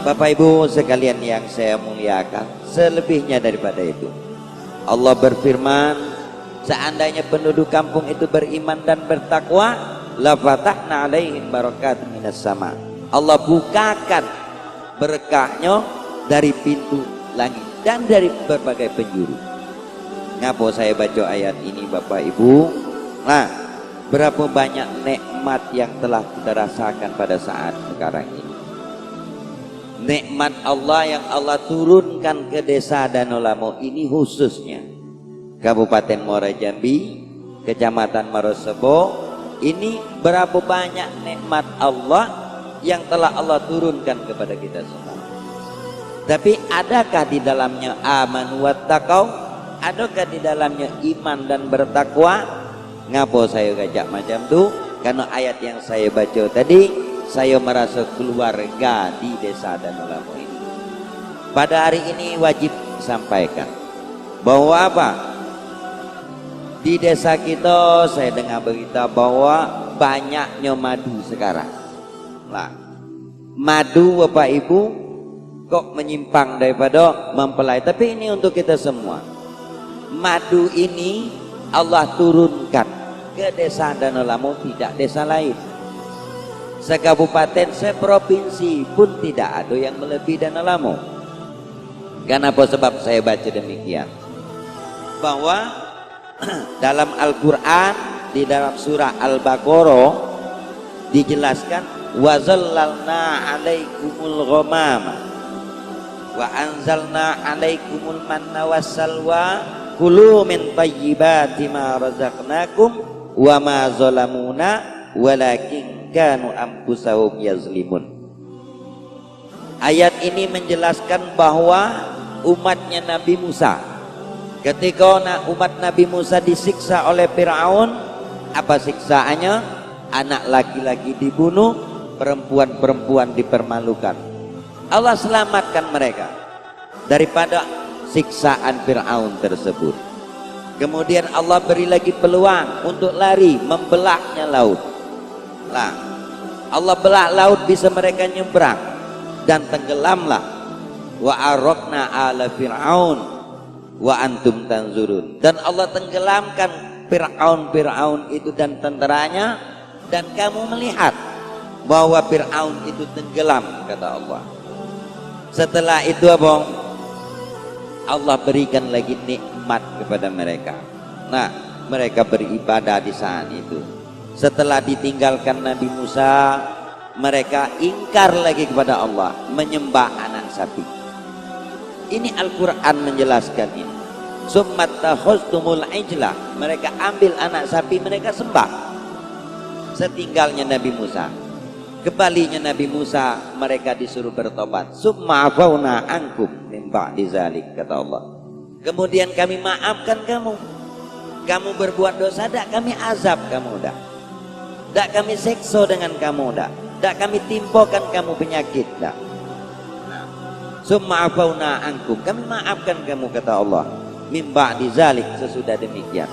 Bapak Ibu sekalian yang saya muliakan, selebihnya daripada itu, Allah berfirman, seandainya penduduk kampung itu beriman dan bertakwa, la fatahna alaihim barakatun minas sama. Allah bukakan berkahnya dari pintu langit dan dari berbagai penjuru. Ngapa saya baca ayat ini Bapak Ibu? Nah, berapa banyak nikmat yang telah kita rasakan pada saat sekarang ini. Nikmat Allah yang Allah turunkan ke desa Danau ini, khususnya Kabupaten Muara Jambi, Kecamatan Marosebo, ini berapa banyak nikmat Allah yang telah Allah turunkan kepada kita semua. Tapi adakah di dalamnya aman wattaqau? Adakah di dalamnya iman dan bertakwa? Ngapa saya gajak macam tu? Karena ayat yang saya baca tadi, saya merasa keluarga di desa Danau ini. Pada hari ini wajib sampaikan bahwa apa? Di desa kita saya dengar berita bahwa banyaknya madu sekarang. Lah, madu Bapak Ibu kok menyimpang daripada mempelai. Tapi ini untuk kita semua. Madu ini Allah turunkan ke desa Danau, tidak desa lain. Sekabupaten, seprovinsi pun tidak ada yang melebihi Danau. Kenapa? Sebab saya baca demikian, bahwa dalam Al-Quran di dalam surah Al-Baqarah dijelaskan, wa zallalna alaikumul ghamama wa anzalna alaikumul manna wassalwa kulu min thayyibati ma razaqnakum wa ma zalamuna walakin kanu anfusahum yazlimun. Ayat ini menjelaskan bahwa umatnya Nabi Musa, ketika umat Nabi Musa disiksa oleh Fir'aun, apa siksaannya? Anak laki-laki dibunuh, perempuan-perempuan dipermalukan. Allah selamatkan mereka daripada siksaan Fir'aun tersebut. Kemudian Allah beri lagi peluang untuk lari, membelahnya laut. Lah, Allah belah laut, bisa mereka nyebrang dan tenggelamlah. Wa arokna ala fir'aun wa antum tanzurun. Dan Allah tenggelamkan Fir'aun itu dan tentaranya, dan kamu melihat bahwa Fir'aun itu tenggelam, kata Allah. Setelah itu abang, Allah berikan lagi nikmat kepada mereka. Nah, mereka beribadah di saat itu. Setelah ditinggalkan Nabi Musa, mereka ingkar lagi kepada Allah, menyembah anak sapi. Ini Al-Quran menjelaskan ini. Summat takhustumul ijlah, mereka ambil anak sapi, mereka sembah. Setinggalnya Nabi Musa, kembalinya Nabi Musa, mereka disuruh bertobat. Summa afauna ankum min ba'di zalik, kata Allah. Kemudian kami maafkan kamu. Kamu berbuat dosa, dak kami azab kamu dah. Tak kami sekso dengan kamu dah. Tak kami timpakan kamu penyakit dah. Summa afauna ankum, kami maafkan kamu, kata Allah. Min ba'di zalik, sesudah demikian.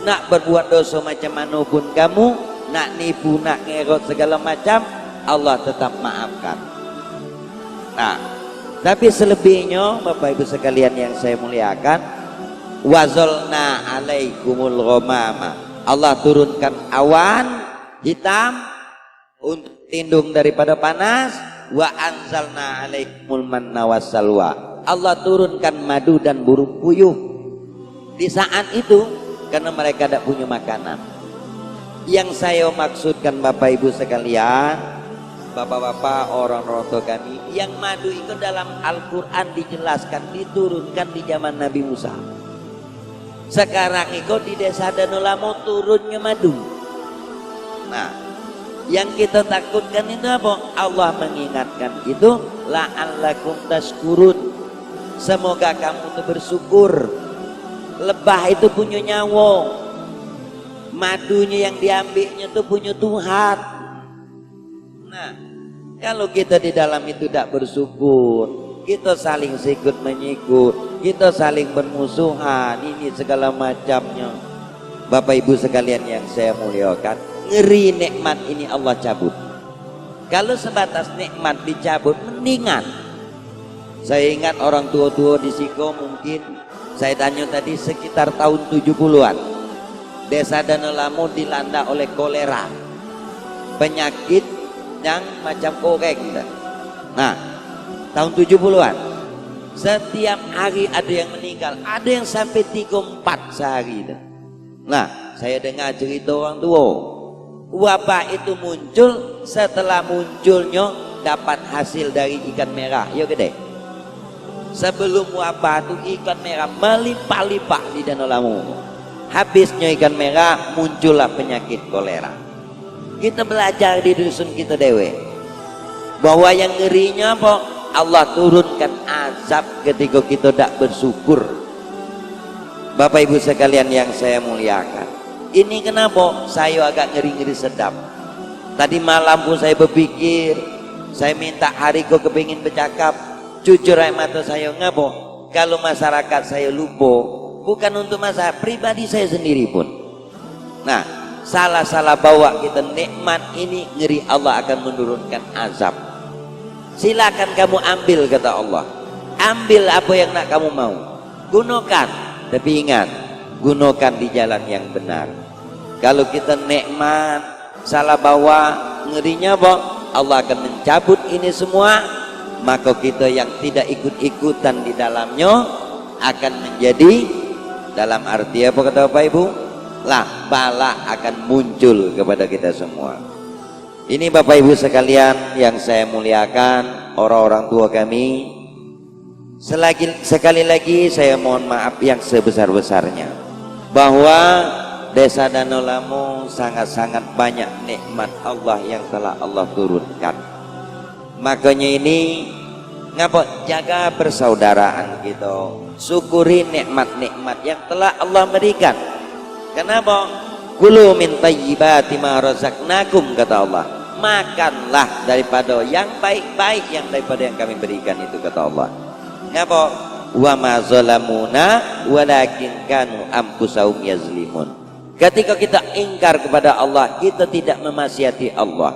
Nak berbuat dosa macam mana pun kamu, nak nipu, nak ngerot segala macam, Allah tetap maafkan. Nah, tapi selebihnya Bapak Ibu sekalian yang saya muliakan, wazalna alaikumul ghamama, Allah turunkan awan hitam untuk tindung daripada panas. Wa anzalna alaikumul manna wassalwa, Allah turunkan madu dan burung puyuh di saat itu, karena mereka tidak punya makanan. Yang saya maksudkan Bapak Ibu sekalian, bapak-bapak, orang-orang tua kami, yang madu itu dalam Al-Quran dijelaskan diturunkan di zaman Nabi Musa. Sekarang itu di desa Danau turunnya madu. Nah, yang kita takutkan itu apa? Allah mengingatkan itu, la'allakum tashkurun, semoga kamu itu bersyukur. Lebah itu punya nyawa, madunya yang diambilnya itu punya Tuhan. Nah, kalau kita di dalam itu tidak bersyukur, kita saling sikut menyikut, kita saling bermusuhan, ini segala macamnya. Bapak Ibu sekalian yang saya muliakan, ngeri nikmat ini Allah cabut. Kalau sebatas nikmat dicabut, mendingan Saya ingat orang tua-tua di Siko, mungkin saya tanya tadi sekitar tahun 70-an. Desa Danau dilanda oleh kolera, penyakit yang macam koreng. Nah, tahun 70-an, setiap hari ada yang meninggal, ada yang sampai 3-4 sehari. Nah, saya dengar cerita orang tua, wabah itu muncul setelah munculnya dapat hasil dari ikan merah. Ya gede. Sebelum wabah itu ikan merah melimpah-limpah di Danau Lamu. Habisnya ikan merah, muncullah penyakit kolera. Kita belajar di dusun kita dewe bahwa yang ngerinya apa? Allah turunkan azab ketika kita tidak bersyukur. Bapak ibu sekalian yang saya muliakan, ini kenapa saya agak ngeri-ngeri sedap. Tadi malam pun saya berpikir, saya minta hari kau kepingin bercakap, jujur air mata saya ngapa kalau masyarakat saya lupa, bukan untuk masalah pribadi saya sendiri pun. Nah, salah-salah bawa kita nikmat ini, ngeri Allah akan menurunkan azab. Silakan kamu ambil, kata Allah. Ambil apa yang nak kamu mau, gunakan, tapi ingat, gunakan di jalan yang benar. Kalau kita nikmat salah bawa, ngerinya apa? Allah akan mencabut ini semua, maka kita yang tidak ikut-ikutan di dalamnya akan menjadi, dalam arti apa kata Bapak Ibu? Lah, bala akan muncul kepada kita semua. Ini Bapak Ibu sekalian yang saya muliakan, orang-orang tua kami, sekali lagi saya mohon maaf yang sebesar-besarnya bahwa Desa Danau Lamu sangat-sangat banyak nikmat Allah yang telah Allah turunkan. Makanya ini ngapa jaga persaudaraan kita, syukuri nikmat-nikmat yang telah Allah berikan. Kenapa? Kulu min thayyibati ma razaqnakum, kata Allah. Makanlah daripada yang baik-baik yang daripada yang kami berikan itu, kata Allah. Ngapa? Wa ma zalamuna walakin kanu anfusahum yazlimun. Ketika kita ingkar kepada Allah, kita tidak memaksiati Allah,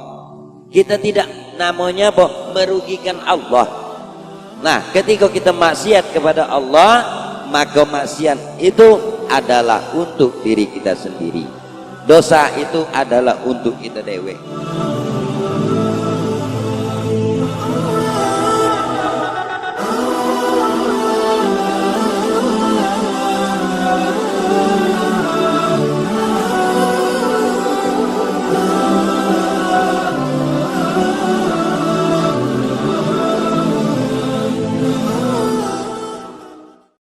kita tidak namanya apa? Merugikan Allah. Nah, ketika kita maksiat kepada Allah, maka maksiat itu adalah untuk diri kita sendiri, dosa itu adalah untuk kita dewe.